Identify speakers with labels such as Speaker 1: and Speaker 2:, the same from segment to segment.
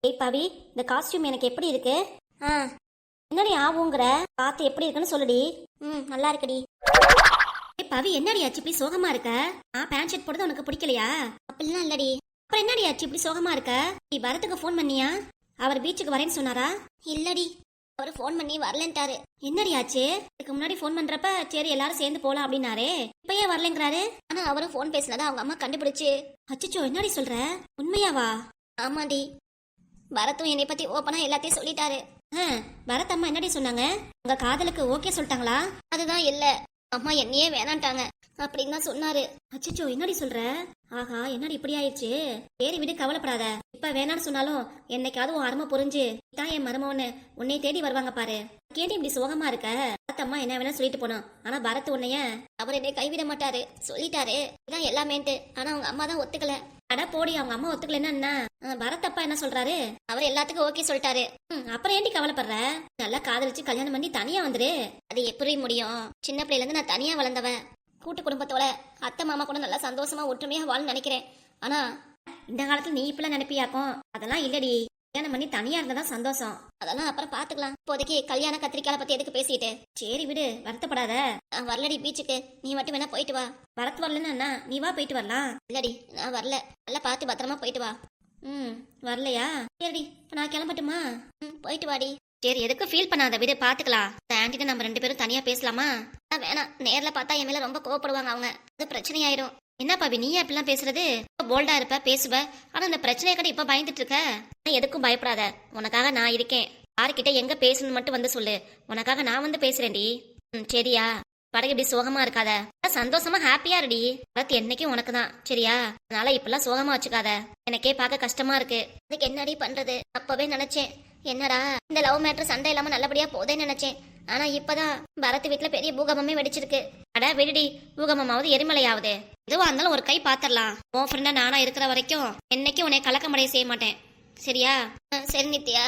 Speaker 1: ஏய் பவி, இந்த காஸ்டியூம் எனக்கு எப்படி இருக்கு? ஆ, என்னடி ஆகுங்கிற? பார்த்து எப்படி இருக்குன்னு சொல்லுடி. நல்லா இருக்குடி. ஏய் பவி, என்னடி ஆச்சு இப்படி சோகமா இருக்க? பேண்ட் ஷர்ட் போடுறது உனக்கு பிடிக்கலையா? அப்படிலாம் இல்லடி. அப்புறம் என்னடி ஆச்சு இப்படி சோகமா இருக்க? நீ பரத்துக்கு ஃபோன் பண்ணியா? அவர் பீச்சுக்கு வரேன்னு சொன்னாரா? இல்லடி, அவர் ஃபோன் பண்ணி வரலன்ட்டாரு. என்னடி ஆச்சு? இதுக்கு முன்னாடி ஃபோன் பண்றப்ப சரி எல்லாரும் சேர்ந்து போலாம் அப்படின்னாரே, இப்ப ஏன் வரலங்கிறாரு? ஆனா அவரும் ஃபோன் பேசினதை அவங்க அம்மா கண்டுபிடிச்சு. அச்சச்சோ, என்னடி சொல்ற? உண்மையாவா? ஆமாடி, பரத்தும் என்னை பத்தி ஓப்பனா எல்லாத்தையும் சொல்லிட்டாரு. பரத் அம்மா என்னடி சொன்னாங்க? உங்க காதலுக்கு ஓகே சொல்லிட்டாங்களா? அதுதான் இல்ல, அம்மா என்னையே வேணான்ட்டாங்க அப்படின்னு தான் சொன்னாரு. அச்சச்சோ, என்னடி சொல்ற? ஆஹா, என்னடி இப்படி ஆயிடுச்சு? சரி விடு, கவலைப்படாத. இப்ப வேணான்னு சொன்னாலும் என்னைக்காவது உன் அருமை புரிஞ்சு தான் என் மருமவன்னு உன்னை தேடி வருவாங்க பாரு. கேட்டு இப்படி சோகமா இருக்க? பரத் அம்மா என்ன வேணா சொல்லிட்டு போனோம், ஆனா பரத் உன்னைய அவர் என்னை கைவிட மாட்டாரு சொல்லிட்டாரு. இதான் எல்லாமேன்ட்டு. ஆனா அவங்க அம்மா தான் ஒத்துக்கல. அட போடி, அவங்க அம்மா ஒத்துக்கலன்னா பரத் அப்பா என்ன சொல்றாரு? அவர் எல்லாத்துக்கும் ஓகே சொல்லிட்டாரு. அப்புறம் ஏண்டி கவலைப்படுற? நல்லா காதலிச்சு கல்யாணம் பண்ணி தனியா வந்துரு. அது எப்படி முடியும்? சின்ன பிள்ளைல இருந்து நான் தனியா வளர்ந்தவன். கூட்டு குடும்பத்தோட அத்தை மாமா கூட நல்லா சந்தோஷமா ஒற்றுமையா வாழ நினைக்கிறேன். ஆனா இந்த காலத்துல நீ இப்பெல்லாம் நினைப்பியாக்கும்? அதெல்லாம் இல்லடி. கல்யாணம் பண்ணி தனியா இருந்ததா சந்தோஷம். அதெல்லாம் அப்புறம் பாத்துக்கலாம். இப்போதைக்கு கல்யாண கத்திரிக்கால பத்தி எதுக்கு பேசிட்டு? சரி விடு, வருத்தப்படாத. நான் வரலடி பீச்சுக்கு, நீ மட்டும் வேணா போயிட்டு வா. வரத்து வரலன்னா நீ வா, போயிட்டு வரலாம். இல்லடி, நான் வரல. நல்லா பார்த்து பத்திரமா போயிட்டு வா. வரலையா? சரிடி, நான் கிளம்பட்டுமா? போயிட்டு வாடி. சரி, எதுக்கு ஃபீல் பண்ணாத, விடு, பாத்துக்கலாம். ஆன்டிட்ட நம்ம 2 பேரும் தனியா பேசலாமா? வேணாம், நேர்ல பார்த்தா என் மேல ரொம்ப கோவப்படுவாங்க அவங்க. அது பிரச்சனை ஆயிரும். என்ன பாவி, நீ அப்படிலாம் பேசுறது? போல்டா இருப்ப, பேசுவ. ஆனா இந்த பிரச்சனையை கூட இப்ப பயந்துட்டு இருக்க. எதுக்கும் பயப்படாத, உனக்காக நான் இருக்கேன். யாருக்கிட்ட எங்க பேசணும்னு மட்டும் வந்து சொல்லு, உனக்காக நான் வந்து பேசுறேன்டி. சரியா? படகு இப்படி சோகமா இருக்காத, சந்தோஷமா ஹாப்பியா இருடி. பரத் என்னைக்கும் உனக்கு தான், சரியா? அதனால இப்பெல்லாம் சோகமா வச்சுக்காத. எனக்கே பார்க்க கஷ்டமா இருக்கு. அதுக்கு என்னடி பண்றது? அப்பவே நினைச்சேன், என்னடா இந்த லவ் மேட்டர் சண்டை இல்லாம நல்லபடியா போதேன்னு நினைச்சேன். ஆனா இப்பதான் பரத் வீட்டுல பெரிய பூகம்பமே வெடிச்சிருக்கு. அட விடுடி, பூகம்பமாவது எரிமலையாவது எதுவா இருந்தாலும் ஒரு கை பாத்திரலாம். உன் ஃப்ரெண்டா நானா இருக்கிற வரைக்கும் என்னைக்கும் உன்னை கலக்கமடைய செய்ய மாட்டேன், சரியா? சரி நித்யா,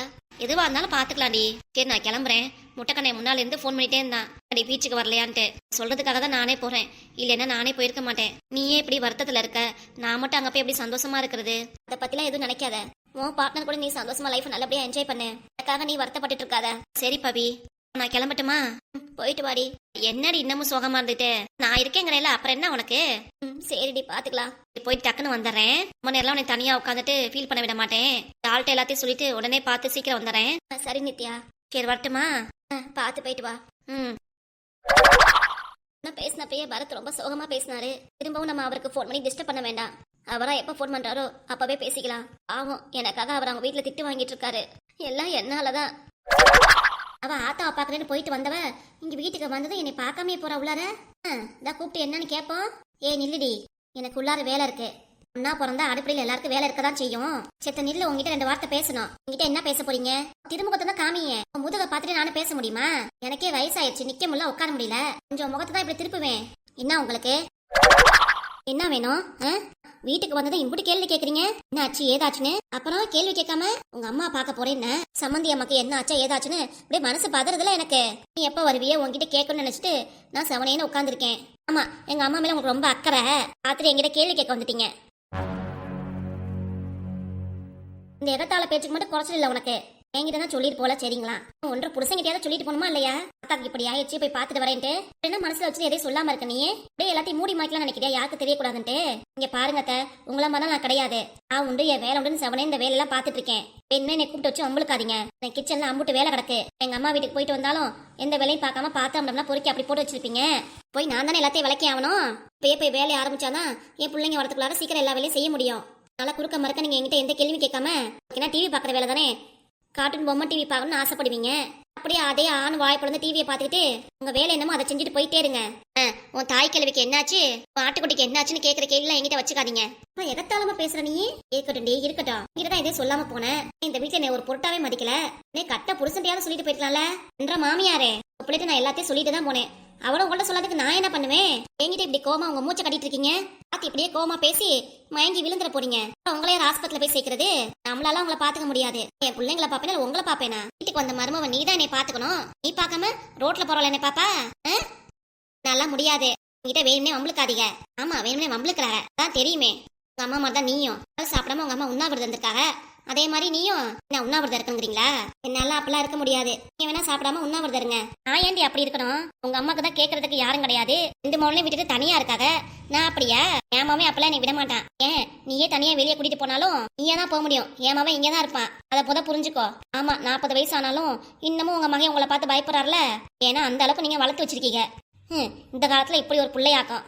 Speaker 1: எதுவா இருந்தாலும் பாத்துக்கலாம்டி. சரி, நான் கிளம்புறேன். முட்டைக்கண்ணை முன்னால இருந்து ஃபோன் பண்ணிட்டே இருந்தான், அடி பீச்சுக்கு வரலையான்ட்டு. சொல்றதுக்காக தான் நானே போறேன், இல்லைன்னா நானே போயிருக்க மாட்டேன். நீயே இப்படி வருத்தத்துல இருக்க, நான் மட்டும் அங்க போய் எப்படி சந்தோஷமா இருக்கிறது? அதை பத்திலாம் எதுவும் நினைக்காத. உன் பார்ட்னர் கூட நீ சந்தோஷமா லைஃப் நல்லபடியா என்ஜாய் பண்ணு. அதுக்காக நீ வருத்தப்பட்டு இருக்காத. சரி பவி, நான் கிளம்பட்டுமா? போயிட்டு வாடி. என்னடி இன்னமும் சோகமா இருந்துட்டு? நான் இருக்கேங்கிறேன்ல, அப்புறம் என்ன உனக்கு? சரிடி, பாத்துக்கலாம். போயிட்டு டக்குன்னு வந்துடுறேன். ரொம்ப நேரம் உன்னை தனியா உட்காந்துட்டு ஃபீல் பண்ண விட மாட்டேன். ஆள்கிட்ட எல்லாத்தையும் சொல்லிட்டு உடனே பார்த்து சீக்கிரம் வந்துடுறேன். சரி நித்யா. சரி, வரட்டுமா? பார்த்து போயிட்டு வா. பேசினப்பயே பரத் ரொம்ப சோகமா பேசினாரு. திரும்பவும் நம்ம அவருக்கு ஃபோன் பண்ணி டிஸ்டர்ப் பண்ண வேண்டாம். அவரா எப்ப ஃபோன் பண்றாரோ அப்பவே பேசிக்கலாம். ஆகும், எனக்காக அவர் அவங்க வீட்டுல திட்டு வாங்கிட்டு இருக்காரு. எல்லாம் என்னாலதான். அவ ஆத்தாவை பாக்குறேன்னு போயிட்டு வந்தவ இங்க வீட்டுக்கு வந்தது என்னை பார்க்காமே போறா உள்ளார. இதான் கூப்பிட்டு என்னன்னு கேப்போம். நில்லுடி, எனக்கு உள்ளார வேலை இருக்கு. ஒன்னா பிறந்தா அடுப்படையில எல்லாருக்கும் வேலை இருக்கதான் செய்யும். செத்த நில்லு, உங்ககிட்ட 2 வார்த்தை பேசணும். உங்ககிட்ட என்ன பேச போறீங்க? திருமுகத்தை தான் காமிங்க. முதுக பாத்துட்டு நானும் பேச முடியுமா? எனக்கே வயசாயிருச்சு, நிக்க முடியல, உட்கார முடியல. கொஞ்சம் முகத்தை தான் இப்படி திருப்புவேன். என்ன உங்களுக்கு என்ன வேணும்? வீட்டுக்கு வந்ததை இப்படி கேள்வி கேக்குறீங்க? என்ன ஆச்சு ஏதாச்சுன்னு? அப்புறம் கேள்வி கேட்காம உங்க அம்மா பார்க்க போறேன்னு சம்மந்தி அம்மாக்கு என்ன ஆச்சா ஏதாச்சுன்னு அப்படியே மனசு பதறதுல எனக்கு. நீ எப்ப வருவிய உங்ககிட்ட கேட்கணும்னு நினைச்சிட்டு நான் செவனேன்னு உட்காந்துருக்கேன். ஆமா, எங்க அம்மா மேல உங்களுக்கு ரொம்ப அக்கறை. ராத்திரி என்கிட்ட கேள்வி கேட்க வந்துட்டீங்க. இந்த எகத்தால பேச்சுக்கு மட்டும் குறைச்சல் இல்ல உனக்கு. என்கிட்ட தான் சொல்லிட்டு போல, சரிங்களா? ஒன்று புருஷங்கிட்டயாவது சொல்லிட்டு போகணுமா இல்லையா? அத்தாக்கு இப்படி ஆயிடுச்சு, போய் பார்த்துட்டு வரேன்ட்டு என்ன மனசுல வச்சு எதையும் சொல்லாம இருக்க? நீ அப்படியே எல்லாத்தையும் மூடி மாய்க்கலாம் நினைக்கிறியா? யாருக்கு தெரியக்கூடாதுன்ட்டு. இங்க பாருங்க அத்தை, உங்கள மாதிரி நான் கிடையாது. நான் உண்டு என் வேலை உண்டுன்னு செவனே இந்த வேலையெல்லாம் பார்த்துட்டு இருக்கேன். என்ன என்னை கூப்பிட்டு வச்சு அம்பளுக்காதீங்க. என் கிச்சன்ல அம்புட்டு வேலை கிடக்கு. எங்க அம்மா வீட்டுக்கு போயிட்டு வந்தாலும் எந்த வேலையும் பார்க்காம பார்த்து அம்பளம்லாம் பொறுக்கி அப்படி போட்டு வச்சிருப்பீங்க. போய் நான் தானே எல்லாத்தையும் விளக்கி ஆகணும். போய் வேலையை ஆரம்பிச்சாதான் என் பிள்ளைங்க வரதுக்குள்ளார சீக்கிரம் எல்லா வேலையும் செய்ய முடியும். நல்லா குறுக்க மறுக்க நீங்க என்கிட்ட எந்த கேள்வி கேட்காம, ஏன்னா டிவி பாக்குற வேலை தானே, கார்ட்டூன் பொம்மை டிவி பார்க்கணும்னு ஆசைப்படுவீங்க. அப்படியே அதே ஆண் வாய் பிறந்த டிவியை பார்த்துக்கிட்டு உங்க வேலை என்னமோ அதை செஞ்சுட்டு போயிட்டே இருங்க. உன் தாய் கிழவிக்கு என்னாச்சு, உன் ஆட்டுக்குட்டிக்கு என்னாச்சுன்னு கேட்கற கேள்வி என்கிட்ட வச்சுக்காதீங்க. எகத்தாலமா பேசுற நீ? இருக்கட்டும் இருக்கட்டும், இங்கதான் இதே சொல்லாம போனேன். இந்த வீட்டுல என்ன ஒரு பொருட்டாவே மதிக்கல. நீ கட்ட புருஷன்டையாவது சொல்லிட்டு போயிருக்கலாம்ல என்ற மாமியாரே. அப்படின்ட்டு நான் எல்லாத்தையும் சொல்லிட்டு தான் போனேன். அவளும் உங்கள்ட்ட சொல்லாதுக்கு நான் என்ன பண்ணுவேன்? என்கிட்ட இப்படி கோமா உங்க மூச்சை கட்டிட்டு இருக்கீங்க. பாத்து இப்படியே கோமா பேசி மயங்கி விழுந்துட போறீங்க. உங்களே ஆஸ்பத்திரியில போய் சேர்க்கறது. நம்மளால உங்களை பாத்துக்க முடியாது. என் பிள்ளைங்களை பாப்பேன், உங்களை பாப்பேனா? வீட்டுக்கு வந்த மருமவன் நீ தான் என்னை பாத்துக்கணும். நீ பாக்காம ரோட்ல போறவள என்ன பாப்பா? நல்லா முடியாது. உங்ககிட்ட வேணும்னே வம்பளுக்காதீங்க. ஆமா, வேணும்னே வம்பளுக்குறாங்க தான் தெரியுமே. உங்க அம்மா மாதிரி தான் நீயும். சாப்பிடாம உங்க அம்மா உண்ணாவிரதம் இருந்திருக்காங்க. அதே மாதிரி நீயும் என்ன உண்ணாவிரதம் இருக்கணுங்கிறீங்களா? என்னால அப்பெல்லாம் இருக்க முடியாது. நீ வேணா சாப்பிடாம உண்ணாவிரதம் இருங்க. நான் ஏன்டி அப்படி இருக்கணும்? உங்க அம்மாக்கு தான் கேட்கறதுக்கு யாரும் கிடையாது. 2 மோளையும் விட்டுட்டு தனியா இருக்காக. நான் அப்படியா? என் மாமே அப்பெல்லாம் நீ விட மாட்டான். ஏன் நீயே தனியா வெளியே கூட்டிட்டு போனாலும் நீயே தான் போக முடியும். என் மாவன் இங்கே தான் இருப்பான். அதை போத புரிஞ்சுக்கோ. ஆமா 40 வயசு ஆனாலும் இன்னமும் உங்க மகன் உங்களை பார்த்து பயப்படுறாருல. ஏன்னா அந்த அளவுக்கு நீங்க வளர்த்து வச்சிருக்கீங்க. இந்த காலத்துல இப்படி ஒரு பிள்ளையாக்கம்.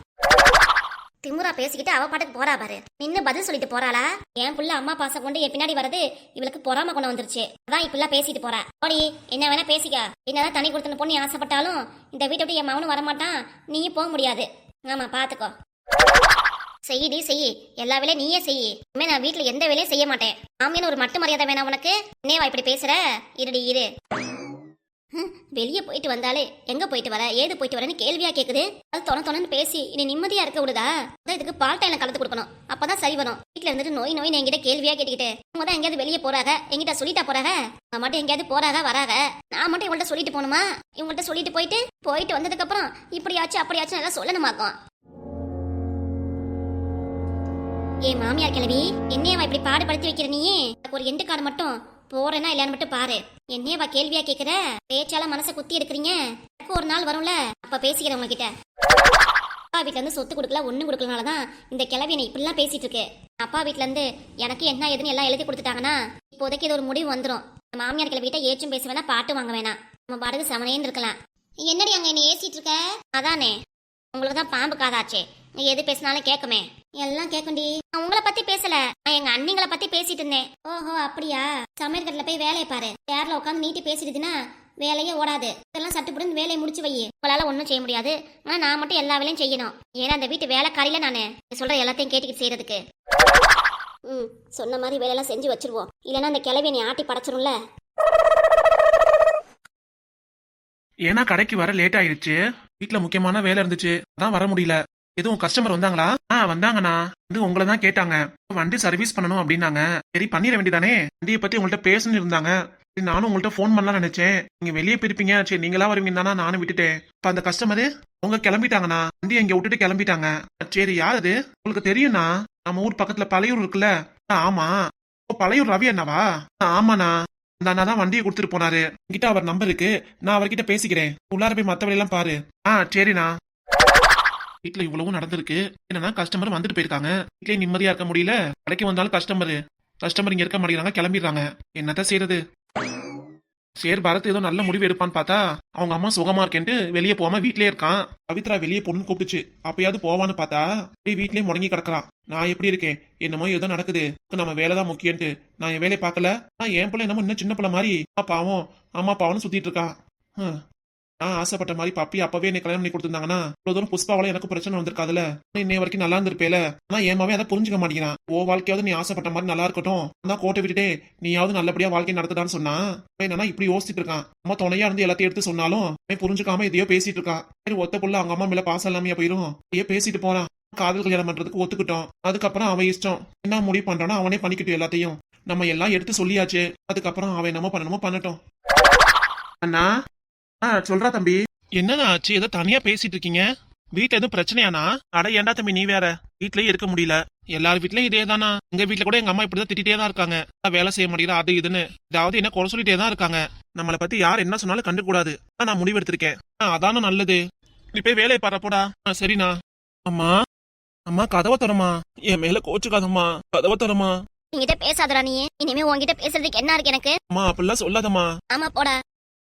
Speaker 1: திமுறா பேசிக்கிட்டு அவ பாட்டுக்கு போறா பாரு. நின்னு பதில் சொல்லிட்டு போறாளா? என் புள்ள அம்மா பாசம் கொண்டு என் பின்னாடி வரது இவளுக்கு பொறாம கொண்டு வந்துருச்சு. அதான் இப்பெல்லாம் பேசிட்டு போறா. ஓடி என்ன வேணா பேசிக்க. என்னதான் தனி கொடுத்துன்னு பொண்ணு ஆசைப்பட்டாலும் இந்த வீட்டை விட்டு என் மகனும் வரமாட்டான். நீயும் போக முடியாது. ஆமா பாத்துக்கோ. செய்யடி செய்யி. எல்லா வேலையும் நீயே செய்யி. இனிமே நான் வீட்டுல எந்த வேலையும் செய்ய மாட்டேன். ஆமின்னு ஒரு மட்டு மரியாதை வேணா உனக்கு? என்னேவா இப்படி பேசுற? இருடி இரு. வெளியே போயிட்டு வந்தாலே எங்க போயிட்டு வர ஏது போயிட்டு வரேன்னு கேள்வியா கேக்குது. அது தொணன்னு பேசி இனி நிம்மதியா இருக்க விடுதா? இதுக்கு பால் டைம்ல கலந்து கொடுக்கணும். அப்பதான் சரி வரும். வீட்டுல இருந்துட்டு நோய் என்கிட்ட கேள்வியா கேட்டுக்கிட்டு அவங்க தான் எங்கேயாவது வெளியே போறாங்க. எங்கிட்ட சொல்லிட்டா போறாங்க. அவங்க மட்டும் எங்கேயாவது போறாங்க வராங்க. நான் மட்டும் இவங்கள்ட்ட சொல்லிட்டு போகணுமா? இவங்கள்ட்ட சொல்லிட்டு போயிட்டு வந்ததுக்கு அப்புறம் இப்படியாச்சும் அப்படியாச்சும் நல்லா சொல்லணுமாக்கும். ஏ மாமியார் கிழவி, என்னையவா இப்படி பாடுபடுத்தி வைக்கிற நீயே? ஒரு எண்டு கார்டு மட்டும் போறேன்னா இல்லையான்னு மட்டும் பாரு. என்னையவா கேள்வியா கேக்குற? பேச்சால மனசை குத்தி எடுக்கிறீங்க. எனக்கு ஒரு நாள் வரும்ல, அப்ப பேசிக்கிறேன் உங்ககிட்ட. அப்பா வீட்டுல இருந்து சொத்து கொடுக்கல ஒண்ணு கொடுக்கலனாலதான் இந்த கிழவி என்னை இப்படிலாம் பேசிட்டு இருக்கு. அப்பா வீட்டுல இருந்து எனக்கு என்ன ஏதுன்னு எல்லாம் எழுதி கொடுத்துட்டாங்கன்னா இப்போதைக்கு இது ஒரு முடிவு வந்துடும். மாமியார் கிழவிட்ட ஏச்சும் பேச வேணா பாட்டு வாங்க வேணாம். நம்ம பாடுக்கு சமனேன்னு இருக்கலாம். என்னடி அங்க என்ன ஏசிட்டு இருக்க? அதானே உங்களுக்கு தான் பாம்பு காதாச்சே. நீ எது பேசினாலும் கேட்குமே. எல்லாம் கேட்கும்டி. நான் உங்களை பத்தி பேசல, நான் எங்க அண்ணிங்களை பத்தி பேசிட்டு இருந்தேன். ஓஹோ அப்படியா? சமையல் கட்டில போய் வேலையை பாரு. சேர்ல உட்காந்து நீட்டி பேசிட்டுதுன்னா வேலையே ஓடாது. இதெல்லாம் சட்டுப்பட்டு வேலையை முடிச்சு வை. உங்களால ஒன்றும் செய்ய முடியாது. ஆனா நான் மட்டும் எல்லா வேலையும் செய்யணும். ஏன்னா அந்த வீட்டு வேலைக்காரியில நானு சொல்ற எல்லாத்தையும் கேட்டுக்கிட்டு செய்யறதுக்கு. சொன்ன மாதிரி வேலையெல்லாம் செஞ்சு வச்சிருவோம். இல்லைன்னா அந்த கிளவியை நீ ஆட்டி படைச்சிரும்ல.
Speaker 2: ஏன்னா கடைக்கு வர லேட் ஆயிடுச்சு. வீட்டுல முக்கியமான வேலை இருந்துச்சு, அதான் வர முடியல. எதுவும் கஸ்டமர் வந்தாங்களா? வந்தாங்கண்ணா. வந்து உங்களை தான் கேட்டாங்க. வண்டி சர்வீஸ் பண்ணணும் அப்படின்னாங்க. சரி பண்ணிட வேண்டியதானே. வண்டியை பத்தி உங்கள்ட்ட பேசணும் இருந்தாங்க. சரி நானும் உங்கள்ட்ட போன் பண்ணலாம் நினைச்சேன். நீங்க வெளியே போயிருப்பீங்க. சரி நீங்களா வருவீங்க தானா நானும் விட்டுட்டேன். இப்ப அந்த கஸ்டமரு அவங்க கிளம்பிட்டாங்கண்ணா. வண்டியை இங்க விட்டுட்டு கிளம்பிட்டாங்க. சரி யாரு உங்களுக்கு தெரியும்ண்ணா? நம்ம ஊர் பக்கத்துல பழையூர் இருக்குல்ல? ஆமா. பழையூர் ரவி அண்ணாவா? ஆமாண்ணா. அந்த அண்ணா தான் வண்டியை கொடுத்துட்டு போனாரு. என்கிட்ட அவர் நம்பர் இருக்கு, நான் அவர்கிட்ட பேசிக்கிறேன். உள்ளார போய் மத்த வேலையெல்லாம் பாரு. சரிண்ணா. வீட்டுல இவ்வளவும் நடந்திருக்கு. என்னன்னா கஸ்டமர் வந்துட்டு போயிருக்காங்க. வீட்லயே நிம்மதியா இருக்க முடியல. கடைக்கு வந்தாலும் கஸ்டமர் இங்க இருக்க மாட்டேங்கிறாங்க, கிளம்பிடுறாங்க. என்னதான் செய்யறது? சரி பரத் ஏதோ நல்ல முடிவு எடுப்பான்னு பார்த்தா அவங்க அம்மா சுகமா இருக்கேன்ட்டு வெளியே போகாம வீட்லயே இருக்கான். பவித்ரா வெளியே பொண்ணு கூப்பிட்டுச்சு, அப்பயாவது போவான்னு பார்த்தா வீட்லயே முடங்கி கிடக்குறான். நான் எப்படி இருக்கேன்? என்னமோ ஏதோ நடக்குது. நம்ம வேலைதான் முக்கியன்ட்டு நான் என் வேலையை பார்க்கல. என் பிள்ளை என்னமோ இன்னும் சின்ன பிள்ளை மாதிரி பாவம் அம்மா பாவம்னு சுத்திட்டு இருக்கான். நான் ஆசைப்பட்ட மாதிரி பப்பி அப்பவே என்னை கல்யாணம் பண்ணி கொடுத்துருந்தாங்கன்னா இவ்வளவு தூரம் புஷ்பாவால எனக்கு பிரச்சனை வந்திருக்காதுல. இன்னைய வரைக்கும் நல்லா இருந்திருப்பேல. ஆனா ஏமாவே அதை புரிஞ்சுக்க மாட்டேங்கிறான். வாழ்க்கையாவது நீ ஆசைப்பட்ட மாதிரி நல்லா இருக்கட்டும், நான் கோட்டை விட்டுட்டே நீயாவது நல்லபடியா வாழ்க்கை நடத்துதான்னு சொன்னா என்னன்னா இப்படி யோசிச்சுட்டு இருக்கான். அம்மா துணையா இருந்து எல்லாத்தையும் எடுத்து சொன்னாலும் புரிஞ்சுக்காம இதையோ பேசிட்டு இருக்கான். சரி ஒத்த புள்ள அவங்க அம்மா மேல பாசம் இல்லாமையா போயிரும். இதையே பேசிட்டு போறான். காதல் கல்யாணம் பண்றதுக்கு ஒத்துக்கிட்டோம். அதுக்கப்புறம் அவன் இஷ்டம். என்ன முடிவு பண்றானோ அவனே பண்ணிக்கிட்டோம். எல்லாத்தையும் நம்ம எல்லாம் எடுத்து சொல்லியாச்சு. அதுக்கப்புறம் அவன் என்னமோ பண்ணணுமோ பண்ணட்டும். அண்ணா சொல்றா தம்பி. என்னண்ணா ஆச்சு? ஏதோ தனியா பேசிட்டு இருக்கீங்க. வீட்டுல எதுவும் பிரச்சனையானா? அட ஏண்டா தம்பி நீ வேற. வீட்லயே இருக்க முடியல. எல்லார் வீட்லயும் இதே தானா? எங்க வீட்டுல கூட எங்க அம்மா இப்படிதான் திட்டிட்டே தான் இருக்காங்க. வேலை செய்ய முடியல அது இதுன்னு ஏதாவது என்ன குறை சொல்லிட்டே தான் இருக்காங்க. நம்மளை பத்தி யார் என்ன சொன்னாலும் கண்டுக்கூடாது. நான் முடிவு எடுத்திருக்கேன். அதான நல்லது. நீ போய் வேலையை பாரு போடா. சரிண்ணா. அம்மா அம்மா கதவை தரமா. என் மேல கோச்சுக்காதம்மா, கதவை தரமா.
Speaker 1: நீங்கிட்ட பேசாதடா நீ. இனிமே உங்ககிட்ட பேசுறதுக்கு என்ன இருக்கு எனக்கு?
Speaker 2: அம்மா அப்படிலாம் சொல்லாதம்மா.
Speaker 1: ஆமா போடா.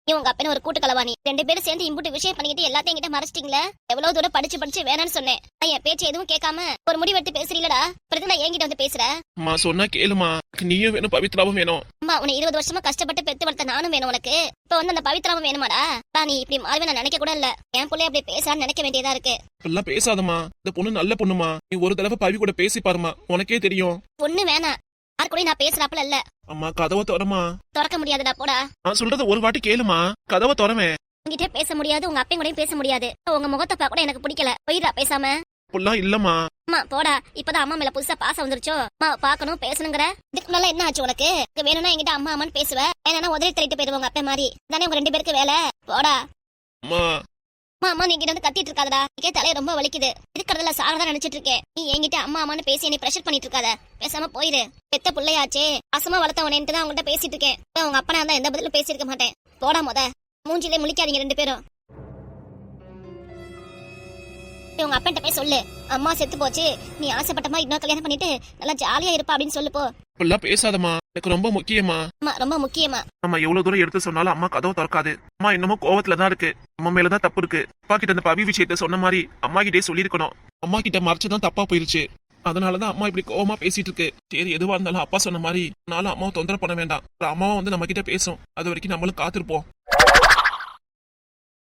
Speaker 1: உங்க அப்பன ஒரு கூட்டு கலவாணி. 2 பேரும் சேர்ந்து இம்புட்டு விஷயம் பண்ணிக்கிட்டு எல்லாத்தையும் என்கிட்ட மறைச்சிட்டீங்களே. எவ்வளவு தூரம் படிச்சு வேணான்னு சொன்னேன். என் பேச்சு எதுவும் கேட்காம ஒரு முடிவு எடுத்து பேசுறீங்களா? பிரதி நான் என்கிட்ட வந்து பேசுற.
Speaker 2: அம்மா சொன்னா கேளுமா. நீயும் வேணும் பவித்ராவும் வேணும்.
Speaker 1: அம்மா உன்னை 20 வருஷமா கஷ்டப்பட்டு பெத்து வளர்த்த நானும் வேணும் உனக்கு. இப்ப வந்து அந்த பவித்ராவும் வேணுமாடா? நீ இப்படி மாறுவே நான் நினைக்க கூட இல்ல. என் பிள்ளை அப்படி பேசான்னு நினைக்க வேண்டியதா இருக்கு.
Speaker 2: அப்படிலாம் பேசாதம்மா. இந்த பொண்ணு நல்ல பொண்ணுமா. நீ ஒரு தடவை பவி கூட பேசி பாருமா, உனக்கே தெரியும்.
Speaker 1: பொண்ணு வேணா யாரு கூட நான் பேசுறாப்புல இல்ல.
Speaker 2: அம்மா கதவை திறமா.
Speaker 1: திறக்க முடியாதுடா போடா.
Speaker 2: நான் சொல்றத ஒரு வாட்டி கேளுமா. கதவை திறவேன்.
Speaker 1: உங்ககிட்ட பேச முடியாது, உங்க அப்பையும் கூட பேச முடியாது. உங்க முகத்தை பார்க்க கூட எனக்கு பிடிக்கல. போயிடா பேசாம.
Speaker 2: அப்படிலாம் இல்லம்மா.
Speaker 1: அம்மா போடா. இப்பதான் அம்மா மேல புதுசா பாசம் வந்துருச்சோ? அம்மா பாக்கணும் பேசணுங்கிற. இதுக்கு முன்னால என்ன ஆச்சு உனக்கு? வேணும்னா என்கிட்ட அம்மா அம்மான்னு பேசுவ, வேணும்னா உதறி தள்ளிட்டு போயிருவாங்க அப்ப மாதிரி தானே உங்க 2 பேருக்கு வேலை. போடா.
Speaker 2: அம்மா
Speaker 1: அம்மா அம்மா நீங்க வந்து கத்திட்டு இருக்காதடா. எனக்கே தலைய ரொம்ப வலிக்குது. இருக்கிறதுல சாரதான் நினைச்சிட்டு இருக்கேன். நீ என்கிட்ட அம்மா அம்மான்னு பேசி என்னை பிரஷர் பண்ணிட்டு இருக்காத. பேசாம போயிரு. பெத்த பிள்ளையாச்சே, அசமா வளர்த்தவனேன்ட்டு தான் அவங்கள்ட்ட பேசிட்டு இருக்கேன். உங்க அப்பனா இருந்தா எந்த பதிலும் பேசியிருக்க மாட்டேன். போடா முத. மூஞ்சிலே முழிக்காதீங்க 2 பேரும். உங்க அப்பன்ட்ட போய் சொல்லு, அம்மா செத்து போச்சு, நீ ஆசைப்பட்ட மாதிரி இன்னொரு கல்யாணம் பண்ணிட்டு நல்லா ஜாலியா இருப்பா அப்படின்னு சொல்லு போ.
Speaker 2: இப்பெல்லாம் பேசாதம்மா, எனக்கு ரொம்ப முக்கியமா.
Speaker 1: அம்மா ரொம்ப முக்கியமா.
Speaker 2: நம்ம எவ்வளவு தூரம் எடுத்து சொன்னாலும் அம்மா கதவு திறக்காது. அம்மா இன்னமும் கோவத்துல தான் இருக்கு. அம்மா மேலதான் தப்பு இருக்கு. அப்பா கிட்ட அந்த பவி விஷயத்த சொன்ன மாதிரி அம்மா கிட்டே சொல்லிருக்கணும். அம்மா கிட்ட மறைச்சுதான் தப்பா போயிருச்சு. அதனாலதான் அம்மா இப்படி கோவமா பேசிட்டு இருக்கு. சரி, எதுவா இருந்தாலும் அப்பா சொன்ன மாதிரி நானும் அம்மாவை தொந்தரவு பண்ண வேண்டாம். அம்மாவும் வந்து நம்ம கிட்ட பேசும். அது வரைக்கும் நம்மளும் காத்திருப்போம்.